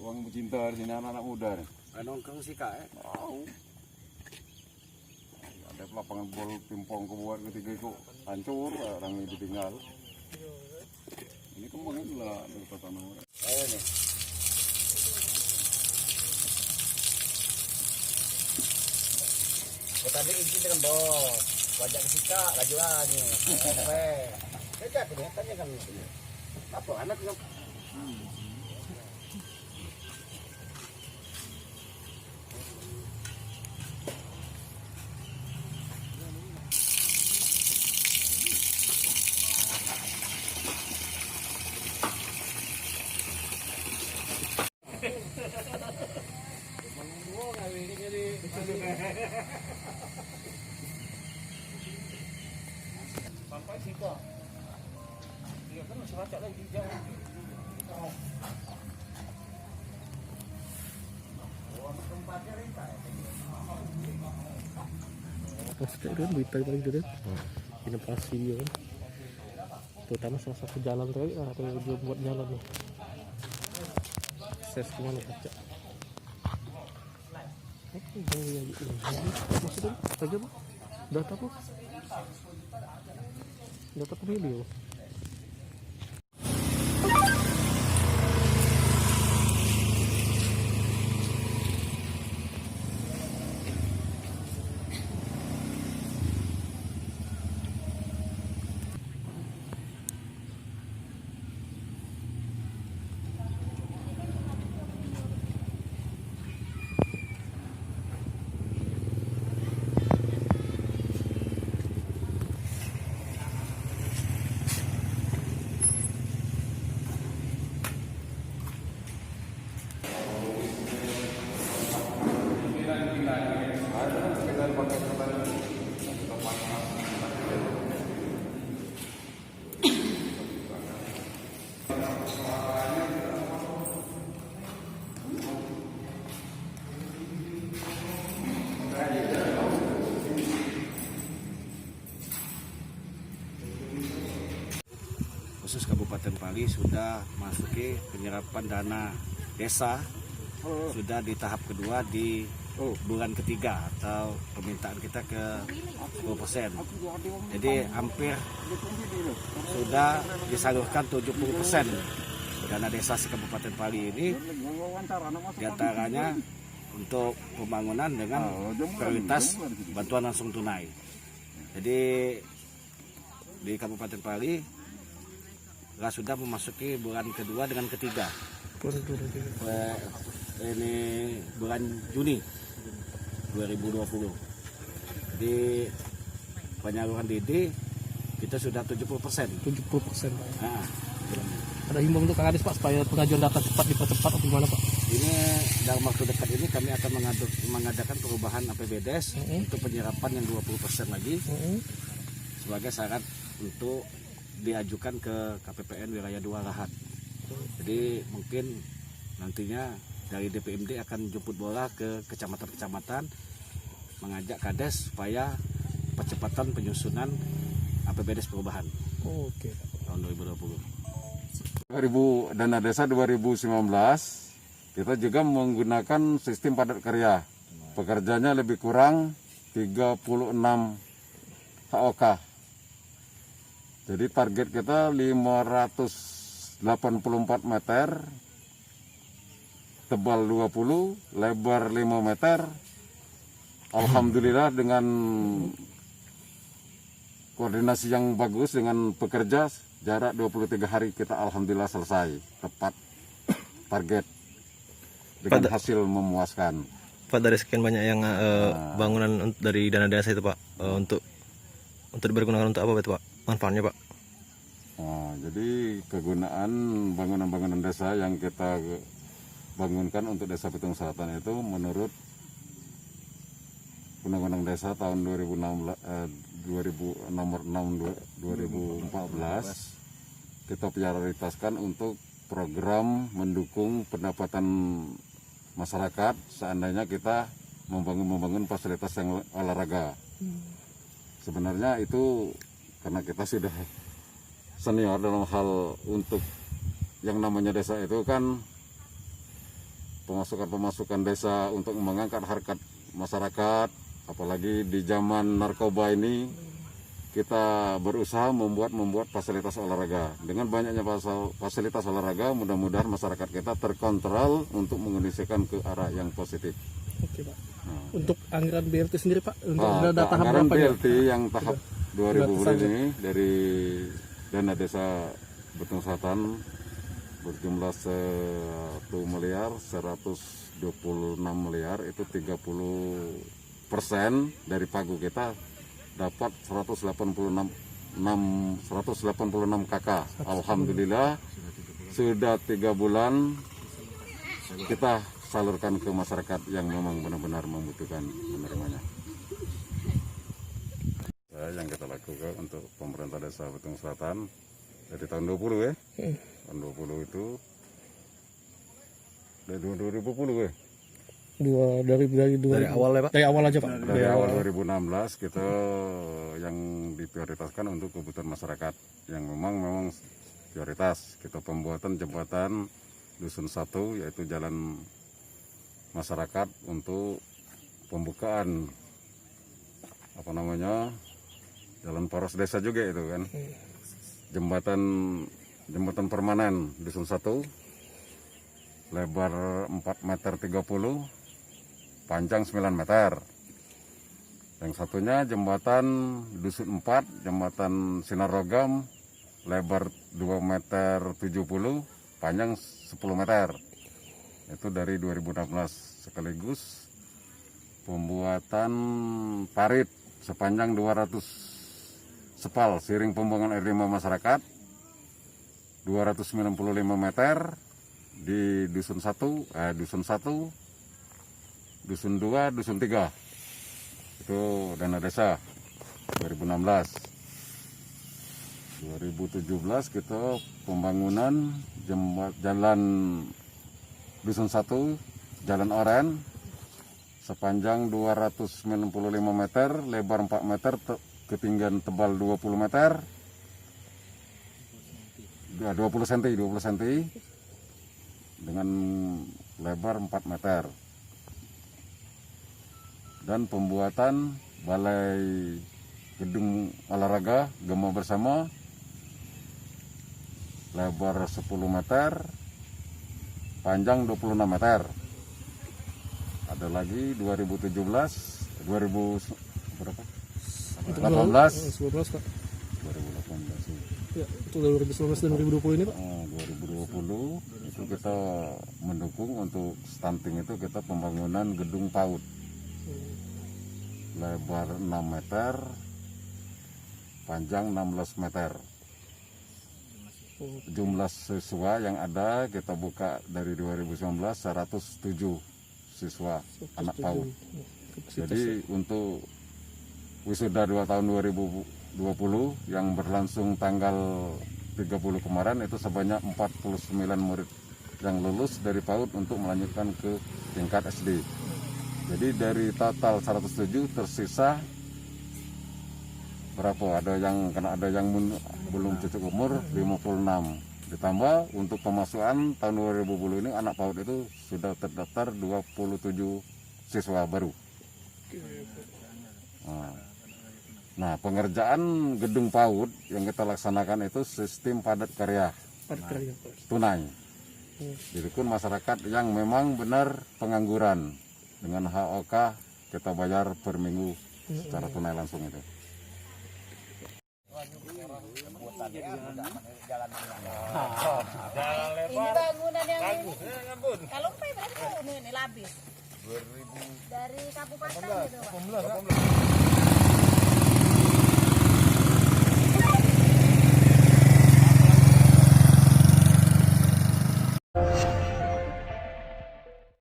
Uang pecinta di sini anak-anak muda nih. Nongkrong sih kak. Tahu. Ada lapangan bola pingpong kebuat ketiga itu hancur, orang ini ditinggal. Ini kembangin lah dari tanah. Ayo nih. Tadi izin dengan bos, wajah sika laju lagi. Sampai. Kerja kelihatannya kan. Apa anak yang sampai sika. Dia kan masih baca lagi jauh. Pasti kan berita paling gede inovasi dia kan, terutama salah satu jalan tadi atau dia buat jalan nih akses kemana kaca maksudnya aja pak data pemilih. Khusus Kabupaten Pali sudah masuki penyerapan dana desa sudah di tahap kedua di bulan ketiga atau permintaan kita ke 10%. Jadi hampir sudah disalurkan 70% dana desa Kabupaten Pali ini, diantaranya untuk pembangunan dengan prioritas bantuan langsung tunai. Jadi di Kabupaten Pali sudah memasuki bulan kedua dengan ketiga. Ini bulan Juni 2020. Di penyaluran DD kita sudah 70%. 70%. Nah, ada himbauan untuk Kang Ades Pak supaya pengajuan data cepat dipercepat atau gimana Pak? ini dalam waktu dekat ini kami akan mengadakan perubahan APBDes untuk penyerapan yang 20% lagi sebagai syarat untuk diajukan ke KPPN Wilayah 2 Lahat. Jadi mungkin nantinya dari DPMD akan jemput bola ke kecamatan-kecamatan mengajak Kades supaya percepatan penyusunan APBDes perubahan. Oke. Tahun 2020. Dana desa 2019 kita juga menggunakan sistem padat karya. Pekerjanya lebih kurang 36 HOK. Jadi target kita 584 meter, tebal 20, lebar 5 meter. Alhamdulillah dengan koordinasi yang bagus dengan pekerja, jarak 23 hari kita alhamdulillah selesai, tepat target dengan hasil memuaskan. Pak, dari sekian banyak yang bangunan dari dana desa itu Pak, untuk dipergunakan untuk apa itu Pak? Manfaatnya Pak? Jadi kegunaan bangunan-bangunan desa yang kita bangunkan untuk Desa Pitung Selatan itu menurut Undang-Undang Desa tahun 2014 kita prioritaskan untuk program mendukung pendapatan masyarakat seandainya kita membangun fasilitas yang olahraga. Sebenarnya itu karena kita sudah senior dalam hal untuk yang namanya desa itu kan pemasukan desa untuk mengangkat harkat masyarakat, apalagi di zaman narkoba ini kita berusaha membuat fasilitas olahraga. Dengan banyaknya fasilitas olahraga, mudah-mudahan masyarakat kita terkontrol untuk mengondisikan ke arah yang positif. Oke Pak. Untuk anggaran BLT sendiri Pak, untuk dana tahap anggaran berapa BLT yang tahap 2000 ini dari dana desa Betung Selatan berjumlah 1 miliar 126 miliar, itu 30% dari pagu kita dapat 186 KK. Alhamdulillah sudah 3 bulan kita salurkan ke masyarakat yang memang benar-benar membutuhkan menerimanya. Yang kita lakukan untuk pemerintah desa Betung Selatan dari tahun 20 ya. Tahun 20 itu dari 2020 ya. Dari awal ya Pak? Dari awal aja Pak. Dari awal 2016 kita yang diprioritaskan untuk kebutuhan masyarakat yang memang prioritas. Kita pembuatan jembatan Dusun 1 yaitu jalan masyarakat untuk pembukaan jalan poros desa juga itu kan. Jembatan permanen Dusun 1 lebar 4 meter 30, panjang 9 meter. Yang satunya jembatan Dusun 4, jembatan Sinar Rogam, lebar 2 meter 70, panjang 10 meter. Itu dari 2016. Sekaligus pembuatan parit sepanjang 200 spal siring pembuangan air limbah masyarakat 295 meter di Dusun 1, Dusun 1, Dusun 2, Dusun 3. Itu dana desa 2016. 2017 kita pembangunan jalan Dusun 1, Jalan Oren sepanjang 295 meter, lebar 4 meter, ketinggian tebal 20 meter, 20 cm dengan lebar 4 meter. Dan pembuatan balai gedung olahraga Gema Bersama lebar 10 meter, panjang 26 meter. Ada lagi 2018 Pak. Ya, itu 2019 dan 2020 ini Pak. 2020 itu kita mendukung untuk stunting, itu kita pembangunan gedung PAUD lebar 6 meter, panjang 16 meter. Jumlah siswa yang ada kita buka dari 2019 107 siswa anak PAUD. Jadi untuk wisuda 2 tahun 2020 yang berlangsung tanggal 30 kemarin itu sebanyak 49 murid yang lulus dari PAUD untuk melanjutkan ke tingkat SD. Jadi dari total 107 tersisa berapa? Ada yang belum cukup umur 56. Ditambah untuk pemasukan tahun 2020 ini anak PAUD itu sudah terdaftar 27 siswa baru. Nah, pengerjaan gedung PAUD yang kita laksanakan itu sistem padat karya tunai. Jadi pun masyarakat yang memang benar pengangguran dengan HOK kita bayar per minggu secara tunai langsung itu. Ini bangunan yang ini. Kalau berapa ini labis? 2000 dari kabupaten gitu Pak.